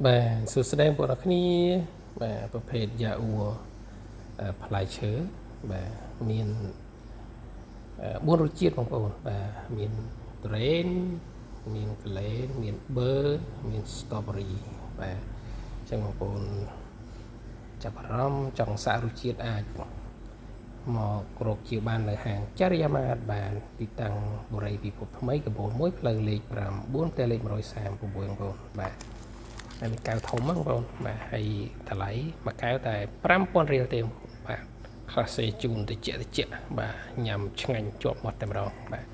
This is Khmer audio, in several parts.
បាទសួស្តីបងប្អូនអរគ្នាបាទប្រភេទយ៉ាអ៊ូផ្លែឈើបាទមាន4រសជាតិបងប្អូនបាទមានត្រេនមានក្លែនមានប៊ឺមានស្ទ្រ៉ូប៊េរីបាទអញ្ចឹងបងប្អូនចាប់អារម្មណ៍ចង់សាករសជាតិអាចមករកជាបាននៅហាងចរិយាមាត្របានទីតាំងបុរីពិភពថ្មីកំពូល1ផ្លូវលេខ9ផ្ទះលេខ136បងប្អូនបាទហើយកៅធំហ្នឹងបងប្អូនបាទហើយតម្លៃមួយកៅតែ5000រៀលទេបាទខ្លះសេជូនតិចបាទញ៉ាំឆ្ងាញ់ជាប់មាត់តែម្ដងបាទ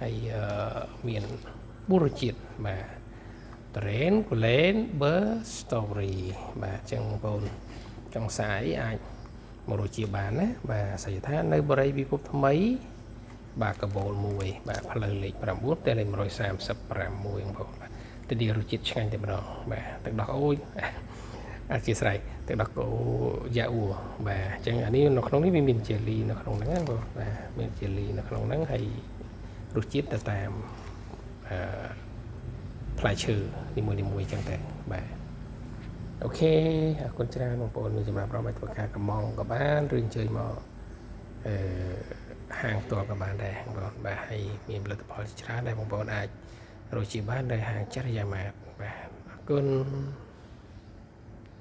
ហើយមាន4រសជាតិបាទត្រេនគូលែនប៊ឺស្ទ្រ៉ូប៊េរីបាទអញ្ចឹងបងប្អូនចង់សាយអាចមករសជាបានណាបាទអាស័យដ្ឋាននៅបរិយាពិភពថ្មីបាទកបូល1បាទផ្លូវលេខ9ផ្ទះលេខ136បងប្អូនទៅឌីរសជាតិឆ្ងាញ់តែម្ដងបាទទឹកដោះអូយអធិស្ឋានទឹកដោះគោយ៉ាអ៊ូបាទអញ្ចឹងអានេះនៅក្នុងនេះវាមានជេលីនៅក្នុងហ្នឹងណាបងបាទមានជេលីនៅក្នុងហ្នឹងហើយរសជាតិទៅតាមផ្លែឈើនីមួយៗអញ្ចឹងតែបាទអូខេអរគុណច្រើនបងប្អូនមានចំណាប់អារម្មណ៍ឲ្យធ្វើការកម្មងក៏បានឬអញ្ជើញមកហាងផ្ទាល់ក៏បានដែរបងប្អូនបាទហើយមានផលិតផលជាច្រើនដែលបងប្អូនអាចរកជាបាននៅហាងចរិយាមាត្របាទអរគុណ